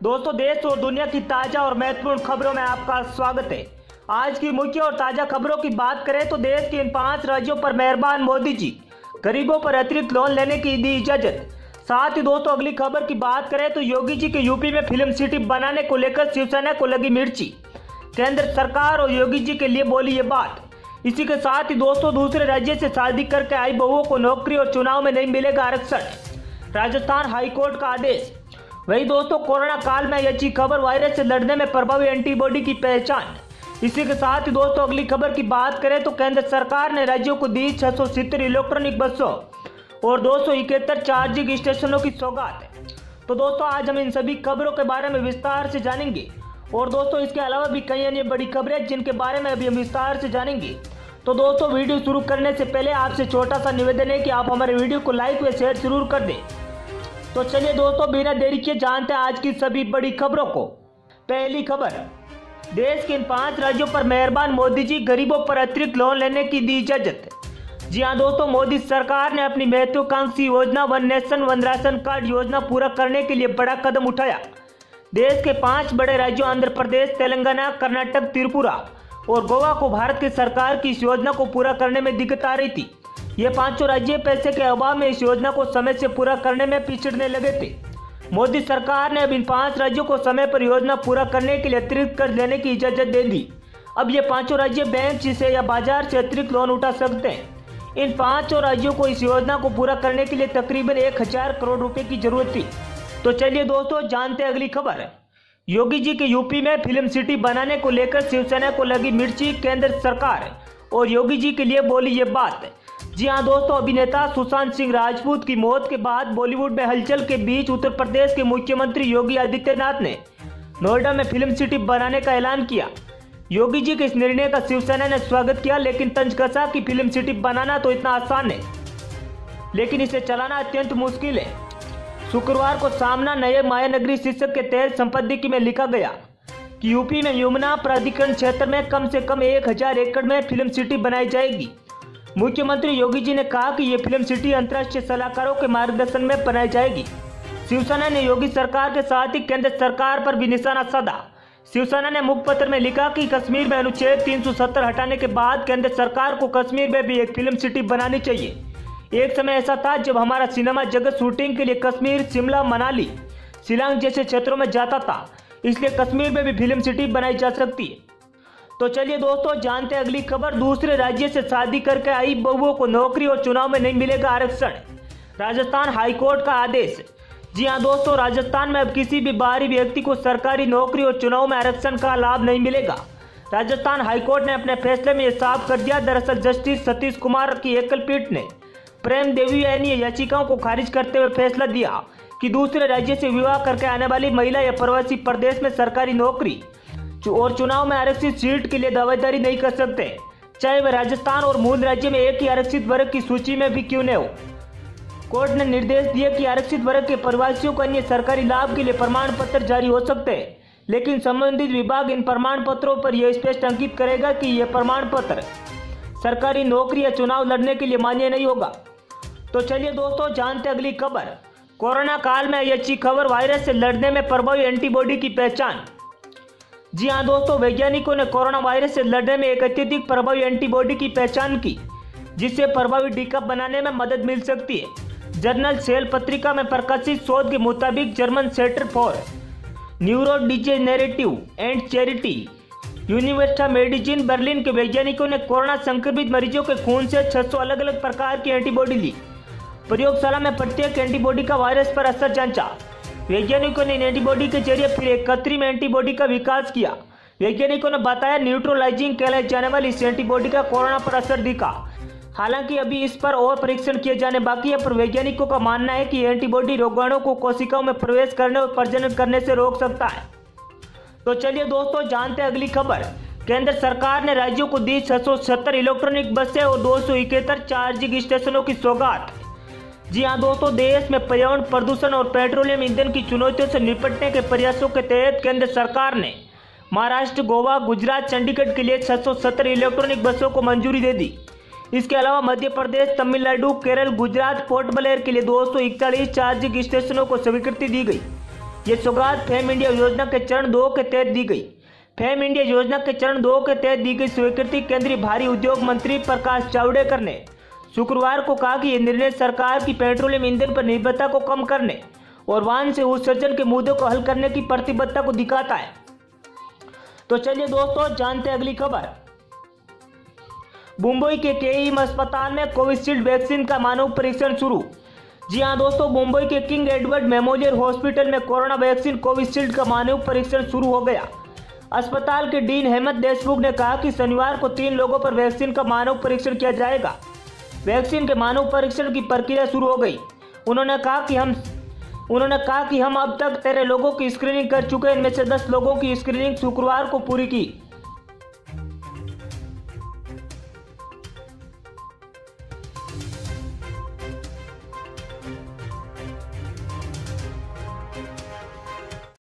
दोस्तों, देश और दुनिया की ताजा और महत्वपूर्ण खबरों में आपका स्वागत है। आज की मुख्य और ताजा खबरों की बात करें तो देश के इन 5 राज्यों पर मेहरबान मोदी जी गरीबों पर अतिरिक्त लोन लेने की दी इजाजत। साथ ही दोस्तों, अगली खबर की बात करें तो योगी जी के यूपी में फिल्म सिटी बनाने को लेकर शिवसेना को लगी मिर्ची। केंद्र सरकार और योगी जी के लिए बोली ये बात। इसी के साथ ही दोस्तों, दूसरे राज्य से शादी करके आई बहुओं को नौकरी और चुनाव में नहीं मिलेगा आरक्षण। राजस्थान हाईकोर्ट का आदेश। वही दोस्तों, कोरोना काल में अच्छी खबर, वायरस से लड़ने में प्रभावी एंटीबॉडी की पहचान। इसी के साथ ही दोस्तों, अगली खबर की बात करें तो केंद्र सरकार ने राज्यों को दी 670 इलेक्ट्रॉनिक बसों और 271 चार्जिंग स्टेशनों की सौगात। तो दोस्तों, आज हम इन सभी खबरों के बारे में विस्तार से जानेंगे और दोस्तों इसके अलावा भी कई अन्य बड़ी खबरें जिनके बारे में अभी हम विस्तार से जानेंगे। तो दोस्तों, वीडियो शुरू करने से पहले आपसे छोटा सा निवेदन है कि आप हमारे वीडियो को लाइक व शेयर जरूर कर दें। तो चलिए दोस्तों, बिना देरी किए जानते हैं आज की सभी बड़ी खबरों को। पहली खबर, देश के इन 5 राज्यों पर मेहरबान मोदी जी गरीबों पर अतिरिक्त लोन लेने की दी इजाजत। जी हां दोस्तों, मोदी सरकार ने अपनी महत्वाकांक्षी योजना one nation one ration card योजना पूरा करने के लिए बड़ा कदम उठाया। देश के 5 बड़े राज्यों आंध्र प्रदेश, तेलंगाना, कर्नाटक, त्रिपुरा और गोवा को भारत की सरकार की इस योजना को पूरा करने में दिक्कत आ रही थी। ये 5 राज्य पैसे के अभाव में इस योजना को समय से पूरा करने में पिछड़ने लगे थे। मोदी सरकार ने अब इन 5 राज्यों को समय पर योजना पूरा करने के लिए अतिरिक्त कर्ज लेने की इजाजत दे दी। अब ये 5 राज्य बैंक से या बाजार से अतिरिक्त लोन उठा सकते हैं। इन 5 राज्यों को इस योजना को पूरा करने के लिए तकरीबन 1000 करोड़ रुपए की जरूरत थी। तो चलिए दोस्तों, जानते हैं अगली खबर। योगी जी के यूपी में फिल्म सिटी बनाने को लेकर शिवसेना को लगी मिर्ची। केंद्र सरकार और योगी जी के लिए बोली ये बात। जी हां दोस्तों, अभिनेता सुशांत सिंह राजपूत की मौत के बाद बॉलीवुड में हलचल के बीच उत्तर प्रदेश के मुख्यमंत्री योगी आदित्यनाथ ने नोएडा में फिल्म सिटी बनाने का ऐलान किया। योगी जी के इस निर्णय का शिवसेना ने स्वागत किया, लेकिन तंज कसा कि फिल्म सिटी बनाना तो इतना आसान है, लेकिन इसे चलाना अत्यंत मुश्किल है। शुक्रवार को सामना नए मायानगरी शीर्षक के तहत संपादकीय में लिखा गया कि यूपी में यमुना प्राधिकरण क्षेत्र में कम से कम 1000 एकड़ में फिल्म सिटी बनाई जाएगी। मुख्यमंत्री योगी जी ने कहा कि ये फिल्म सिटी अंतर्राष्ट्रीय सलाहकारों के मार्गदर्शन में बनाई जाएगी। शिवसेना ने योगी सरकार के साथ ही केंद्र सरकार पर भी निशाना साधा। शिवसेना ने मुखपत्र में लिखा कि कश्मीर में अनुच्छेद 370 हटाने के बाद केंद्र सरकार को कश्मीर में भी एक फिल्म सिटी बनानी चाहिए। एक समय ऐसा था जब हमारा सिनेमा जगत शूटिंग के लिए कश्मीर, शिमला, मनाली, शिलांग जैसे क्षेत्रों में जाता था, इसलिए कश्मीर में भी फिल्म सिटी बनाई जा सकती है। तो चलिए दोस्तों, जानते हैं अगली खबर। दूसरे राज्य से शादी करके आई बहुओं को नौकरी और चुनाव में नहीं मिलेगा आरक्षण। राजस्थान हाईकोर्ट का आदेश। जी हां दोस्तों, राजस्थान में अब किसी भी बाहरी व्यक्ति को सरकारी नौकरी और चुनाव में आरक्षण का लाभ नहीं मिलेगा। राजस्थान हाईकोर्ट ने अपने फैसले में यह साफ कर दिया। दरअसल जस्टिस सतीश कुमार की एकल पीठ ने प्रेम देवी याचिकाओं को खारिज करते हुए फैसला दिया कि दूसरे राज्य से विवाह करके आने वाली महिला या प्रवासी प्रदेश में सरकारी नौकरी और चुनाव में आरक्षित सीट के लिए दावेदारी नहीं कर सकते, चाहे वह राजस्थान और मूल राज्य में एक ही आरक्षित वर्ग की सूची में भी क्यों न हो। कोर्ट ने निर्देश दिए कि आरक्षित वर्ग के प्रवासियों को अन्य सरकारी लाभ के लिए प्रमाण पत्र जारी हो सकते हैं, लेकिन संबंधित विभाग इन प्रमाण पत्रों पर यह स्पष्ट अंकित करेगा कि यह प्रमाण पत्र सरकारी नौकरी या चुनाव लड़ने के लिए मान्य नहीं होगा। तो चलिए दोस्तों, जानते अगली खबर। कोरोना काल में अच्छी खबर, वायरस से लड़ने में प्रभावी एंटीबॉडी की पहचान। जी हां दोस्तों, वैज्ञानिकों ने कोरोना वायरस से लड़ने में एक अत्यधिक प्रभावी एंटीबॉडी की पहचान की, जिससे प्रभावी टीका बनाने में मदद मिल सकती है। जर्नल सेल पत्रिका में प्रकाशित शोध के मुताबिक German centre for neurodegenerative and charity university medicine Berlin के वैज्ञानिकों ने कोरोना संक्रमित मरीजों के खून से 600 अलग अलग प्रकार की एंटीबॉडी ली। प्रयोगशाला में प्रत्येक एंटीबॉडी का वायरस पर असर जांचा। वैज्ञानिकों ने इन एंटीबॉडी के जरिए फिर एक कृत्रिम एंटीबॉडी का विकास किया। वैज्ञानिकों ने बताया न्यूट्रलाइजिंग कहलाई जाने वाली इस एंटीबॉडी का कोरोना पर असर दिखा। हालांकि अभी इस पर और परीक्षण किए जाने बाकी है, पर वैज्ञानिकों का मानना है कि एंटीबॉडी रोगाणु को कोशिकाओं में प्रवेश करने और प्रजनन करने से रोक सकता है। तो चलिए दोस्तों, जानते हैं अगली खबर। केंद्र सरकार ने राज्यों को दी 670 इलेक्ट्रॉनिक बसें और 271 चार्जिंग स्टेशनों की सौगात। जी हां दोस्तों, देश में पर्यावरण प्रदूषण और पेट्रोलियम ईंधन की चुनौतियों से निपटने के प्रयासों के तहत केंद्र सरकार ने महाराष्ट्र, गोवा, गुजरात, चंडीगढ़ के लिए 670 इलेक्ट्रॉनिक बसों को मंजूरी दे दी। इसके अलावा मध्य प्रदेश, तमिलनाडु, केरल, गुजरात, पोर्ट ब्लेयर के लिए 241 चार्जिंग स्टेशनों को स्वीकृति दी गई। ये सौगात फेम इंडिया योजना के चरण 2 के तहत दी गई। फेम इंडिया योजना के चरण 2 के तहत दी गई स्वीकृति केंद्रीय भारी उद्योग मंत्री प्रकाश जावड़ेकर ने शुक्रवार को कहा कि यह निर्णय सरकार की पेट्रोलियम ईंधन पर निर्भरता को कम करने और वाहन से उत्सर्जन के मुद्दों को हल करने की प्रतिबद्धता को दिखाता है। तो चलिए दोस्तों जानते हैं अगली खबर। मुंबई के केईएम अस्पताल में कोविशील्ड वैक्सीन का मानव परीक्षण शुरू। जी हां दोस्तों, मुंबई के किंग एडवर्ड मेमोरियल हॉस्पिटल में कोरोना वैक्सीन कोविशील्ड का मानव परीक्षण शुरू हो गया। अस्पताल के डीन हेमंत देशमुख ने कहा कि शनिवार को 3 लोगों पर वैक्सीन का मानव परीक्षण किया जाएगा। वैक्सीन के मानव परीक्षण की प्रक्रिया शुरू हो गई। उन्होंने कहा कि हम अब तक 13 लोगों की स्क्रीनिंग कर चुके हैं। इनमें से 10 लोगों की स्क्रीनिंग शुक्रवार को पूरी की।